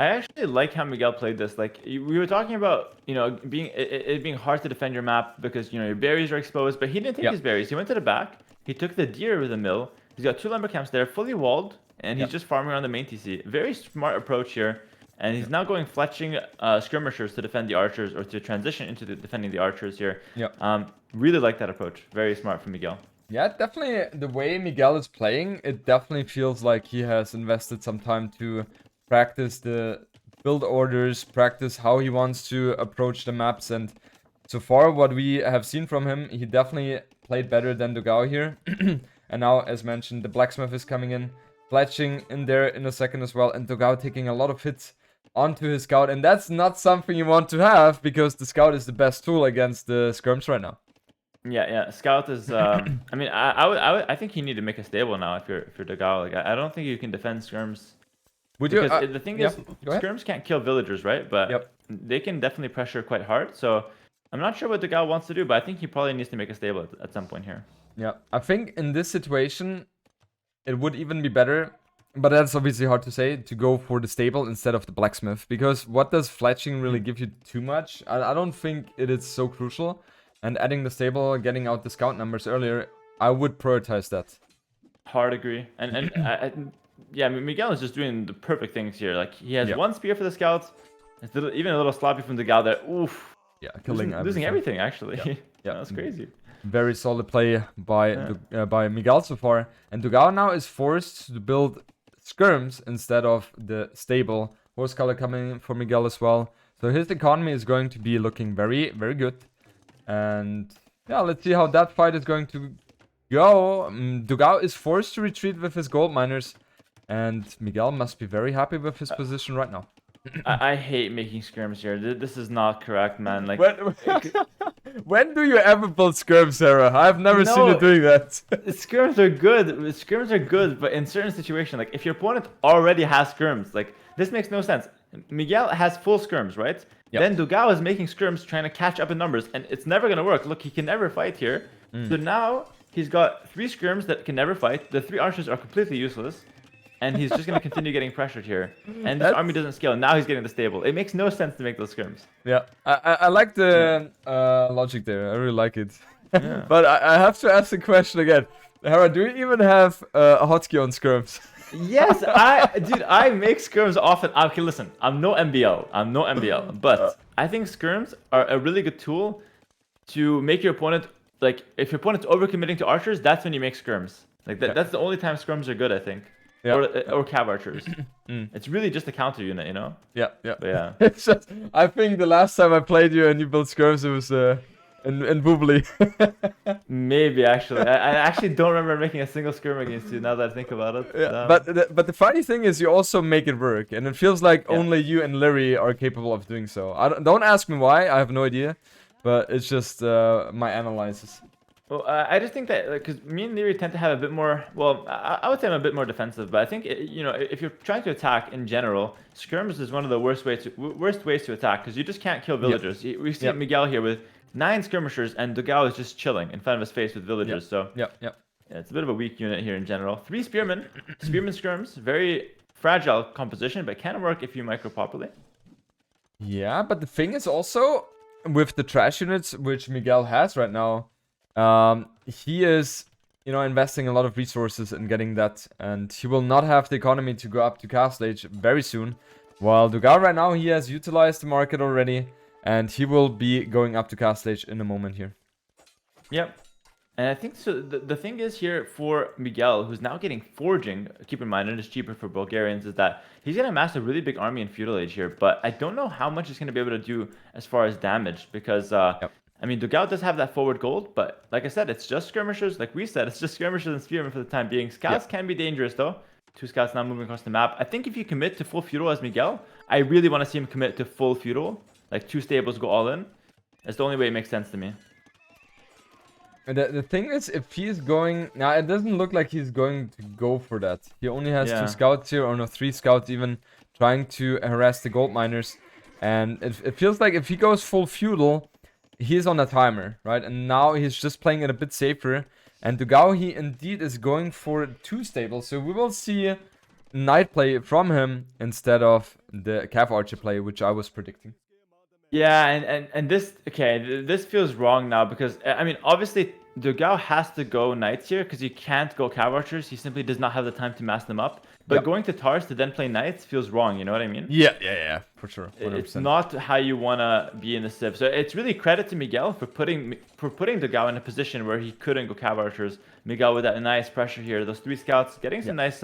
Speaker 2: I actually like how Miguel played this. Like, we were talking about, it being hard to defend your map because, your berries are exposed, but he didn't take his berries. He went to the back. He took the deer with a mill. He's got 2 lumber camps there, fully walled, and he's just farming around the main TC. Very smart approach here. And he's now going fletching skirmishers to defend the archers, or to transition into defending the archers here. Really like that approach. Very smart from Miguel.
Speaker 1: Yeah, definitely the way Miguel is playing, it definitely feels like he has invested some time to practice the build orders, practice how he wants to approach the maps. And so far, what we have seen from him, he definitely played better than Dogao here. And now, as mentioned, the blacksmith is coming in, fletching in there in a second as well. And Dogao taking a lot of hits onto his scout, and that's not something you want to have, because the scout is the best tool against the skirms right now.
Speaker 2: Yeah. Scout is. I mean, I think you need to make a stable now if you're Dogao. Like, I don't think you can defend skirms
Speaker 1: Would you?
Speaker 2: Because the thing is,
Speaker 1: go ahead.
Speaker 2: skirms can't kill villagers, right? But they can definitely pressure quite hard. So I'm not sure what Dogao wants to do, but I think he probably needs to make a stable at some point here.
Speaker 1: Yeah, I think in this situation, it would even be better, but that's obviously hard to say, to go for the stable instead of the blacksmith. Because what does fletching really give you too much? I don't think it is so crucial. And adding the stable, getting out the scout numbers earlier, I would prioritize that.
Speaker 2: Hard agree. Yeah, Miguel is just doing the perfect things here. Like, he has one spear for the scouts. It's even a little sloppy from Dogao there. Oof.
Speaker 1: Yeah,
Speaker 2: losing everything, actually.
Speaker 1: Yeah,
Speaker 2: That's crazy.
Speaker 1: Very solid play by Miguel so far. And Dogao now is forced to build skirms instead of the stable. Horse color coming in for Miguel as well. So his economy is going to be looking very, very good. And yeah, let's see how that fight is going to go. Dogao is forced to retreat with his gold miners. And Miguel must be very happy with his position right now.
Speaker 2: I hate making skirms here. This is not correct, man. Like,
Speaker 1: when do you ever build skirms, Hera? I've never seen you doing that.
Speaker 2: Skirms are good. Skirms are good, but in certain situations, like if your opponent already has skirms, like this makes no sense. Miguel has full skirms, right? Yep. Then Dogao is making skirms, trying to catch up in numbers, and it's never gonna work. Look, he can never fight here. So now he's got 3 skirms that can never fight. The 3 archers are completely useless. And he's just going to continue getting pressured here. And this army doesn't scale. Now he's getting the stable. It makes no sense to make those skirms.
Speaker 1: Yeah, I like the logic there. I really like it. Yeah. But I have to ask the question again. Hera, do you even have a hotkey on skirms?
Speaker 2: Yes, dude, I make skirms often. Okay, listen, I'm no MBL. But I think skirms are a really good tool to make your opponent, like, if your opponent's overcommitting to archers, that's when you make skirms. Like, that's the only time skirms are good, I think. Yeah. Or cav archers. It's really just a counter unit, you know?
Speaker 1: Yeah.
Speaker 2: But yeah.
Speaker 1: It's just, I think the last time I played you and you built skirms, it was in Boobly.
Speaker 2: Maybe, actually. I actually don't remember making a single skirm against you now that I think about it.
Speaker 1: Yeah. But the funny thing is you also make it work. And it feels like only you and Larry are capable of doing so. Don't ask me why. I have no idea. But it's just my analysis.
Speaker 2: Well, I just think that, because me and Leary tend to have a bit more, well, I would say I'm a bit more defensive, but I think, you know, if you're trying to attack in general, skirms is one of the worst ways to attack, because you just can't kill villagers. We see Miguel here with 9 skirmishers, and Dogao is just chilling in front of his face with villagers, so yeah, it's a bit of a weak unit here in general. 3 spearmen, skirms, very fragile composition, but can work if you micro properly.
Speaker 1: Yeah, but the thing is also, with the trash units, which Miguel has right now, he is, you know, investing a lot of resources in getting that, and he will not have the economy to go up to castle age very soon. While Dogao right now, he has utilized the market already, and he will be going up to castle age in a moment here.
Speaker 2: Yep. And I think so. The thing is here for Miguel, who's now getting forging, keep in mind it is cheaper for Bulgarians, is that he's going to amass a really big army in feudal age here, but I don't know how much he's going to be able to do as far as damage, because I mean, Dogao does have that forward gold, but like I said, it's just skirmishers. Like we said, it's just skirmishers and spearmen for the time being. Scouts can be dangerous, though. 2 scouts now moving across the map. I think if you commit to full feudal as Miguel, I really want to see him commit to full feudal. Like 2 stables go all in. That's the only way it makes sense to me.
Speaker 1: The thing is, if he's going... Now, it doesn't look like he's going to go for that. He only has 2 scouts here, or no, 3 scouts even, trying to harass the gold miners. And it feels like if he goes full feudal, he's on a timer, right? And now he's just playing it a bit safer. And Dogao, he indeed is going for 2 stables. So we will see knight play from him instead of the cav archer play, which I was predicting.
Speaker 2: Yeah, and this, okay, this feels wrong now, because, I mean, obviously, Dogao has to go knights here, because he can't go cav archers. He simply does not have the time to mass them up. But going to tars to then play knights feels wrong, you know what I mean?
Speaker 1: Yeah, for sure. 100%.
Speaker 2: It's not how you want to be in the civ. So it's really credit to Miguel for putting Dogao in a position where he couldn't go cav archers. Miguel with that nice pressure here. Those 3 scouts getting some nice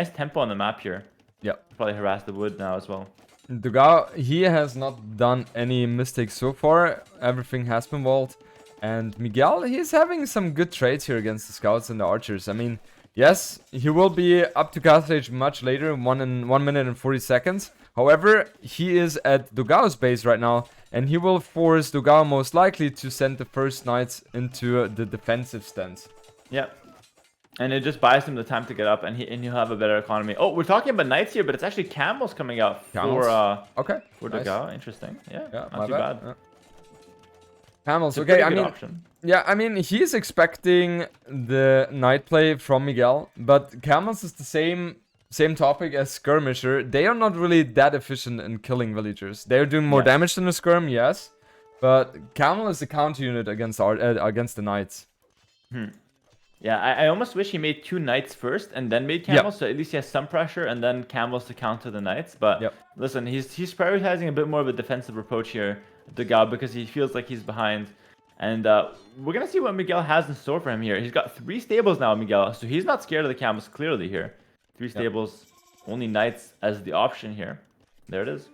Speaker 2: tempo on the map here. Yeah. Probably harass the wood now as well.
Speaker 1: Dogao, he has not done any mistakes so far. Everything has been walled. And Miguel, he's having some good trades here against the scouts and the archers. I mean, yes, he will be up to castle age much later, 1 minute and 40 seconds. However, he is at Dogao's base right now, and he will force Dogao most likely to send the first knights into the defensive stance.
Speaker 2: Yeah. And it just buys him the time to get up, and he'll have a better economy. Oh, we're talking about knights here, but it's actually camels coming out
Speaker 1: Camels?
Speaker 2: for
Speaker 1: Nice.
Speaker 2: Dogao. Interesting. Yeah, not too
Speaker 1: bad.
Speaker 2: bad.
Speaker 1: Camels.
Speaker 2: It's a
Speaker 1: Okay,
Speaker 2: pretty
Speaker 1: I
Speaker 2: good
Speaker 1: mean,
Speaker 2: option.
Speaker 1: yeah, I mean, he's expecting the knight play from Miguel, but camels is the same topic as skirmisher. They are not really that efficient in killing villagers. They're doing more damage than a skirm, yes, but camel is a counter unit against against the knights.
Speaker 2: Yeah, I almost wish he made 2 knights first and then made camels, so at least he has some pressure, and then camels to counter the knights. But listen, he's prioritizing a bit more of a defensive approach here, Dogao, because he feels like he's behind. And we're going to see what Miguel has in store for him here. He's got 3 stables now, Miguel, so he's not scared of the camels clearly here. 3 stables, only knights as the option here. There it is.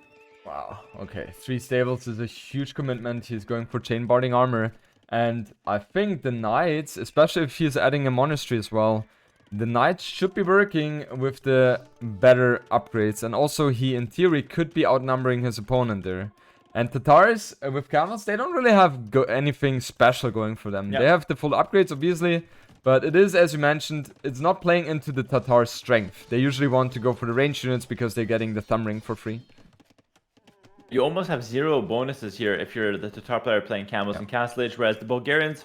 Speaker 1: Wow, okay. 3 stables is a huge commitment. He's going for chain barding armor. And I think the knights, especially if he's adding a monastery as well, the knights should be working with the better upgrades. And also he, in theory, could be outnumbering his opponent there. And Tatars with camels, they don't really have anything special going for them. They have the full upgrades, obviously. But it is, as you mentioned, it's not playing into the Tatar's strength. They usually want to go for the range units because they're getting the thumb ring for free.
Speaker 2: You almost have 0 bonuses here if you're the Tatar player playing camels and castle age, whereas the Bulgarians,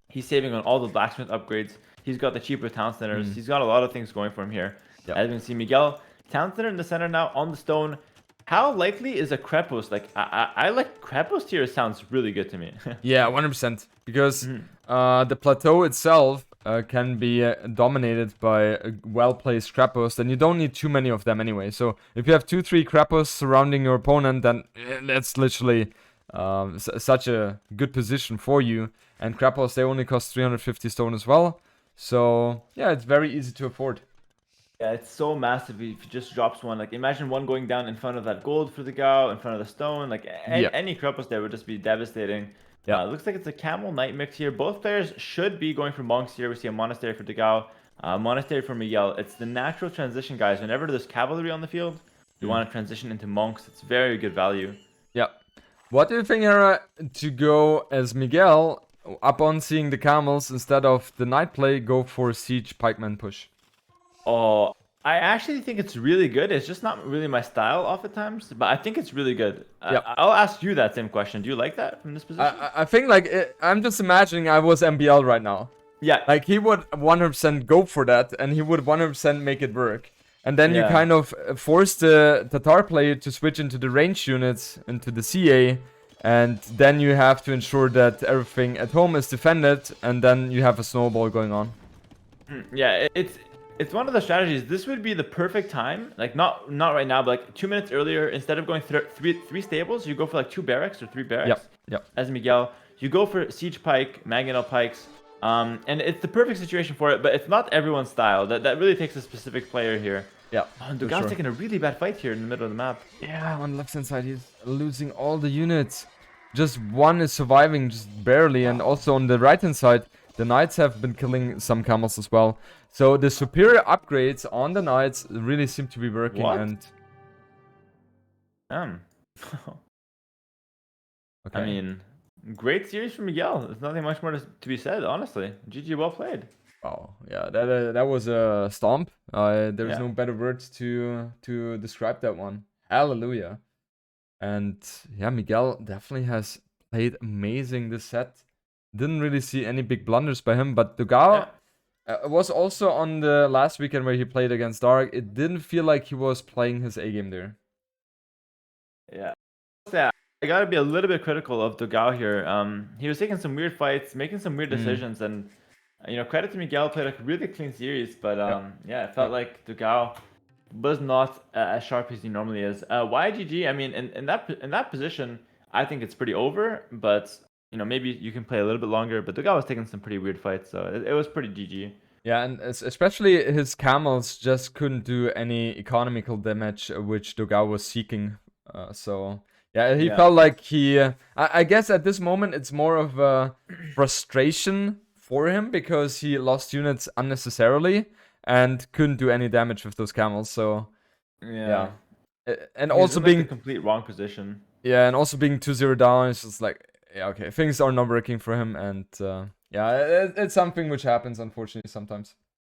Speaker 2: he's saving on all the blacksmith upgrades. He's got the cheaper town centers. He's got a lot of things going for him here. As you can see, Miguel, town center in the center now on the stone. How likely is a Krepos? Like, I like Krepos tier. Sounds really good to me.
Speaker 1: Yeah, 100%. Because the plateau itself can be dominated by a well-placed Krepos, then you don't need too many of them anyway. So if you have 2-3 Krepos surrounding your opponent, then that's literally such a good position for you. And Krepos, they only cost 350 stone as well. So yeah, it's very easy to afford.
Speaker 2: Yeah, it's so massive if he just drops one. Like, imagine one going down in front of that gold for the Gao, in front of the stone. Like, any Krepos there would just be devastating. Yeah, looks like it's a camel knight mix here. Both players should be going for monks here. We see a monastery for Dogao, monastery for Miguel. It's the natural transition, guys. Whenever there's cavalry on the field, you want to transition into monks. It's very good value.
Speaker 1: Yeah. What do you think, Hera, to go as Miguel, upon seeing the camels, instead of the knight play, go for siege pikeman push?
Speaker 2: Oh, I actually think it's really good. It's just not really my style oftentimes, but I think it's really good. I'll ask you that same question. Do you like that from this position?
Speaker 1: I think, like, I'm just imagining I was MBL right now.
Speaker 2: Yeah.
Speaker 1: Like, he would 100% go for that, and he would 100% make it work. And then you kind of force the Tatar player to switch into the range units, into the CA, and then you have to ensure that everything at home is defended, and then you have a snowball going on.
Speaker 2: Yeah, it's one of the strategies. This would be the perfect time, like not right now, but like 2 minutes earlier. Instead of going three stables, you go for like 2 barracks or 3 barracks.
Speaker 1: Yep.
Speaker 2: As Miguel, you go for siege pike, mangonel pikes, and it's the perfect situation for it. But it's not everyone's style. That really takes a specific player here.
Speaker 1: Yeah.
Speaker 2: And Dogao's taking a really bad fight here in the middle of the map.
Speaker 1: Yeah, on the left hand side, he's losing all the units. Just one is surviving, just barely, and also on the right hand side, the knights have been killing some camels as well. So the superior upgrades on the knights really seem to be working.
Speaker 2: Okay. I mean, great series from Miguel. There's nothing much more to be said, honestly. GG, well played.
Speaker 1: Oh yeah, that was a stomp. There's no better words to describe that one. Hallelujah. And yeah, Miguel definitely has played amazing this set. Didn't really see any big blunders by him, but Dogao was also on the last weekend where he played against Dark. It didn't feel like he was playing his A game there.
Speaker 2: Yeah, I gotta be a little bit critical of Dogao here. He was taking some weird fights, making some weird decisions, and credit to Miguel, played a really clean series, but it felt like Dogao was not as sharp as he normally is. YGG, I mean, in that position, I think it's pretty over, but maybe you can play a little bit longer. But Dogao was taking some pretty weird fights, so it was pretty GG.
Speaker 1: Yeah, and especially his camels just couldn't do any economical damage, which Dogao was seeking. So yeah, he felt like he. I guess at this moment it's more of a frustration for him because he lost units unnecessarily and couldn't do any damage with those camels. So yeah. And
Speaker 2: He's
Speaker 1: also
Speaker 2: in,
Speaker 1: being
Speaker 2: the complete wrong position.
Speaker 1: Yeah, and also being 2-0 down, it's just like, yeah, okay, things are not working for him, and it's something which happens unfortunately sometimes.